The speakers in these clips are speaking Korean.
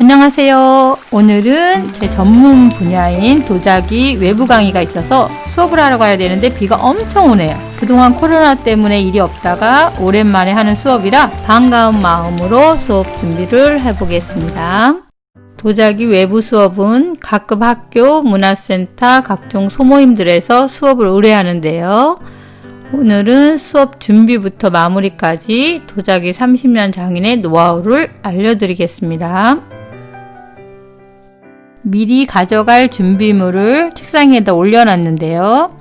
안녕하세요. 오늘은 제 전문 분야인 도자기 외부 강의가 있어서 수업을 하러 가야 되는데 비가 엄청 오네요. 그동안 코로나 때문에 일이 없다가 오랜만에 하는 수업이라 반가운 마음으로 수업 준비를 해보겠습니다. 도자기 외부 수업은 각급 학교, 문화센터, 각종 소모임들에서 수업을 의뢰하는데요. 오늘은 수업 준비부터 마무리까지 도자기 30년 장인의 노하우를 알려드리겠습니다. 미리 가져갈 준비물을 책상에다 올려놨는데요.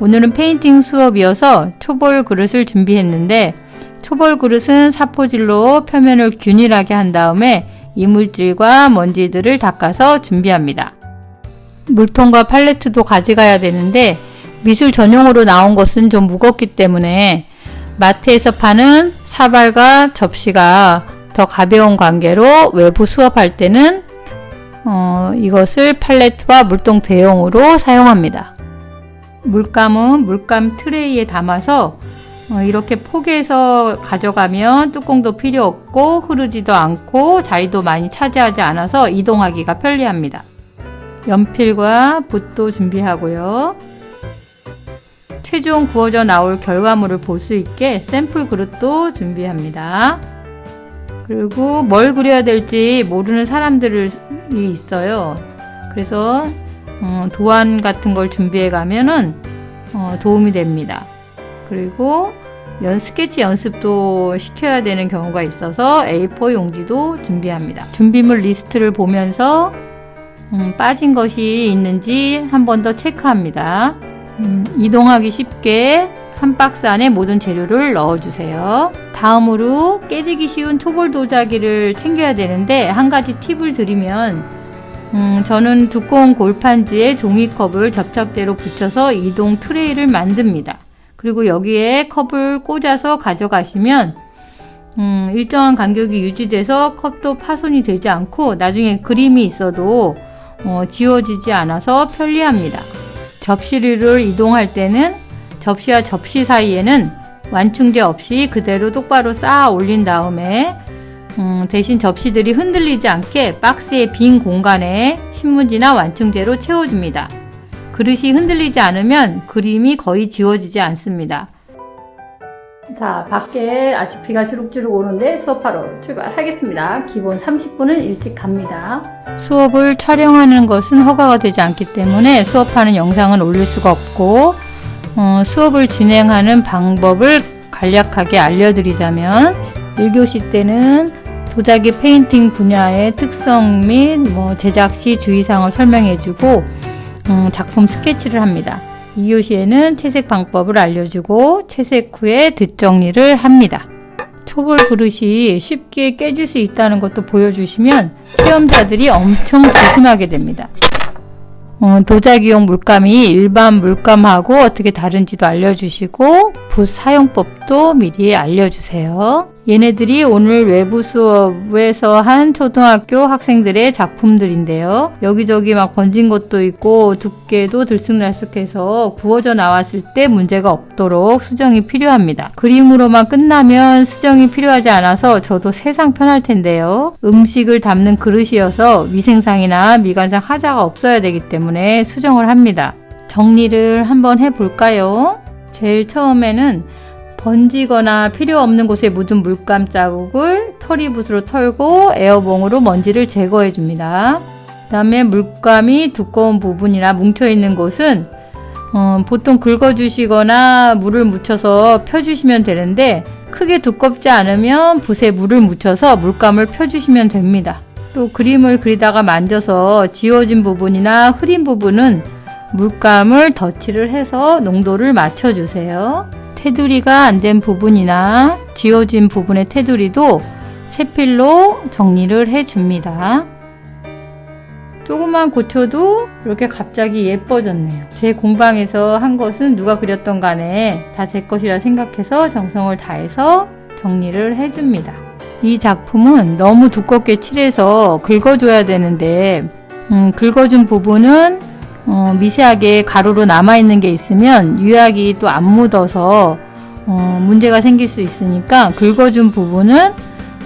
오늘은 페인팅 수업이어서 초벌 그릇을 준비했는데 초벌 그릇은 사포질로 표면을 균일하게 한 다음에 이물질과 먼지들을 닦아서 준비합니다. 물통과 팔레트도 가져가야 되는데 미술 전용으로 나온 것은 좀 무겁기 때문에 마트에서 파는 사발과 접시가 더 가벼운 관계로 외부 수업할 때는 이것을 팔레트와 물통 대용으로 사용합니다. 물감은 물감 트레이에 담아서 이렇게 포개서 가져가면 뚜껑도 필요 없고 흐르지도 않고 자리도 많이 차지하지 않아서 이동하기가 편리합니다. 연필과 붓도 준비하고요. 최종 구워져 나올 결과물을 볼 수 있게 샘플 그릇도 준비합니다. 그리고 뭘 그려야 될지 모르는 사람들이 있어요. 그래서 도안 같은 걸 준비해 가면은 도움이 됩니다. 그리고 스케치 연습도 시켜야 되는 경우가 있어서 A4 용지도 준비합니다. 준비물 리스트를 보면서 빠진 것이 있는지 한 번 더 체크합니다. 이동하기 쉽게 한 박스 안에 모든 재료를 넣어주세요. 다음으로 깨지기 쉬운 초벌 도자기를 챙겨야 되는데 한 가지 팁을 드리면 저는 두꺼운 골판지에 종이컵을 접착제로 붙여서 이동 트레이를 만듭니다. 그리고 여기에 컵을 꽂아서 가져가시면 일정한 간격이 유지돼서 컵도 파손이 되지 않고 나중에 그림이 있어도 지워지지 않아서 편리합니다. 접시를 이동할 때는 접시와 접시 사이에는 완충제 없이 그대로 똑바로 쌓아 올린 다음에 대신 접시들이 흔들리지 않게 박스의 빈 공간에 신문지나 완충제로 채워줍니다. 그릇이 흔들리지 않으면 그림이 거의 지워지지 않습니다. 자, 밖에 아직 비가 주룩주룩 오는데 수업하러 출발하겠습니다. 기본 30분은 일찍 갑니다. 수업을 촬영하는 것은 허가가 되지 않기 때문에 수업하는 영상은 올릴 수가 없고 수업을 진행하는 방법을 간략하게 알려드리자면 1교시 때는 도자기 페인팅 분야의 특성 및 제작 시 주의사항을 설명해주고 작품 스케치를 합니다. 2교시에는 채색 방법을 알려주고 채색 후에 뒷정리를 합니다. 초벌 그릇이 쉽게 깨질 수 있다는 것도 보여주시면 체험자들이 엄청 조심하게 됩니다. 도자기용 물감이 일반 물감하고 어떻게 다른지도 알려주시고 붓 사용법도 미리 알려주세요. 얘네들이 오늘 외부 수업에서 한 초등학교 학생들의 작품들인데요. 여기저기 막 번진 것도 있고 두께도 들쑥날쑥해서 구워져 나왔을 때 문제가 없도록 수정이 필요합니다. 그림으로만 끝나면 수정이 필요하지 않아서 저도 세상 편할 텐데요. 음식을 담는 그릇이어서 위생상이나 미관상 하자가 없어야 되기 때문에 수정을 합니다. 정리를 한번 해볼까요? 제일 처음에는 번지거나 필요 없는 곳에 묻은 물감 자국을 털이붓으로 털고 에어봉으로 먼지를 제거해 줍니다. 그 다음에 물감이 두꺼운 부분이나 뭉쳐있는 곳은 보통 긁어주시거나 물을 묻혀서 펴주시면 되는데 크게 두껍지 않으면 붓에 물을 묻혀서 물감을 펴주시면 됩니다. 또 그림을 그리다가 만져서 지워진 부분이나 흐린 부분은 물감을 덧칠을 해서 농도를 맞춰주세요. 테두리가 안 된 부분이나 지워진 부분의 테두리도 세필로 정리를 해줍니다. 조금만 고쳐도 이렇게 갑자기 예뻐졌네요. 제 공방에서 한 것은 누가 그렸던 간에 다 제 것이라 생각해서 정성을 다해서 정리를 해줍니다. 이 작품은 너무 두껍게 칠해서 긁어줘야 되는데 긁어준 부분은 미세하게 가루로 남아있는 게 있으면 유약이 또 안 묻어서 문제가 생길 수 있으니까 긁어준 부분은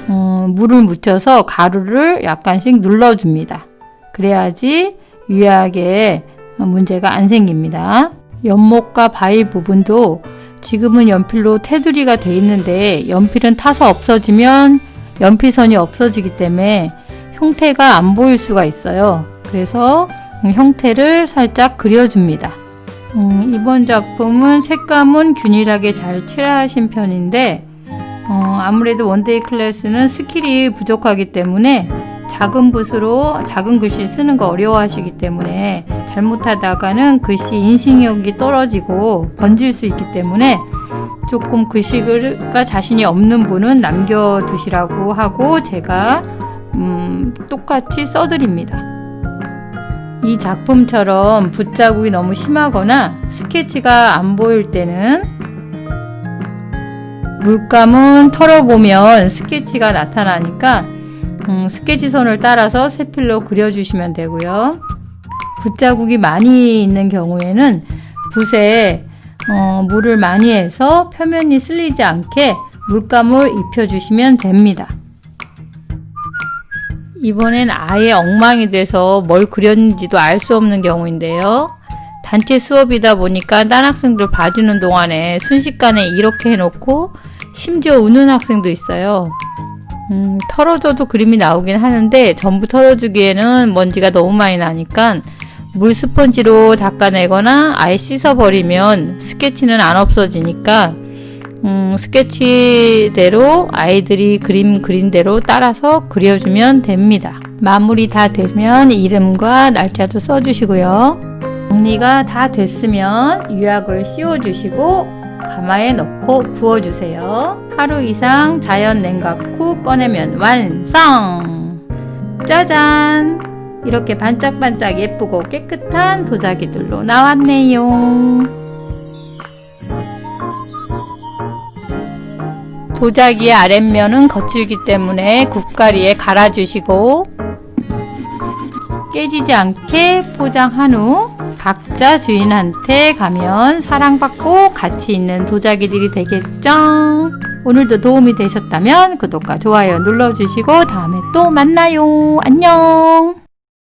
물을 묻혀서 가루를 약간씩 눌러줍니다. 그래야지 유약에 문제가 안 생깁니다. 연못과 바위 부분도 지금은 연필로 테두리가 돼 있는데 연필은 타서 없어지면 연필선이 없어지기 때문에 형태가 안 보일 수가 있어요. 그래서 형태를 살짝 그려줍니다. 이번 작품은 색감은 균일하게 잘 칠하신 편인데 아무래도 원데이 클래스는 스킬이 부족하기 때문에 작은 붓으로 작은 글씨 쓰는 거 어려워하시기 때문에 잘못하다가는 글씨 인식력이 떨어지고 번질 수 있기 때문에 조금 글씨가 자신이 없는 분은 남겨두시라고 하고 제가 똑같이 써드립니다. 이 작품처럼 붓자국이 너무 심하거나 스케치가 안 보일 때는 물감은 털어보면 스케치가 나타나니까 스케치선을 따라서 세필로 그려주시면 되고요. 붓자국이 많이 있는 경우에는 붓에 물을 많이 해서 표면이 쓸리지 않게 물감을 입혀주시면 됩니다. 이번엔 아예 엉망이 돼서 뭘 그렸는지도 알 수 없는 경우인데요. 단체 수업이다 보니까 딴 학생들 봐주는 동안에 순식간에 이렇게 해놓고 심지어 우는 학생도 있어요. 털어줘도 그림이 나오긴 하는데 전부 털어주기에는 먼지가 너무 많이 나니까 물 스펀지로 닦아내거나 아예 씻어버리면 스케치는 안 없어지니까 스케치대로 아이들이 그림 그린 대로 따라서 그려주면 됩니다. 마무리 다 되면 이름과 날짜도 써주시고요. 정리가 다 됐으면 유약을 씌워주시고 가마에 넣고 구워주세요. 하루 이상 자연 냉각 후 꺼내면 완성! 짜잔! 이렇게 반짝반짝 예쁘고 깨끗한 도자기들로 나왔네요. 도자기의 아랫면은 거칠기 때문에 국가리에 갈아주시고 깨지지 않게 포장한 후 각자 주인한테 가면 사랑받고 가치 있는 도자기들이 되겠죠. 오늘도 도움이 되셨다면 구독과 좋아요 눌러주시고 다음에 또 만나요. 안녕.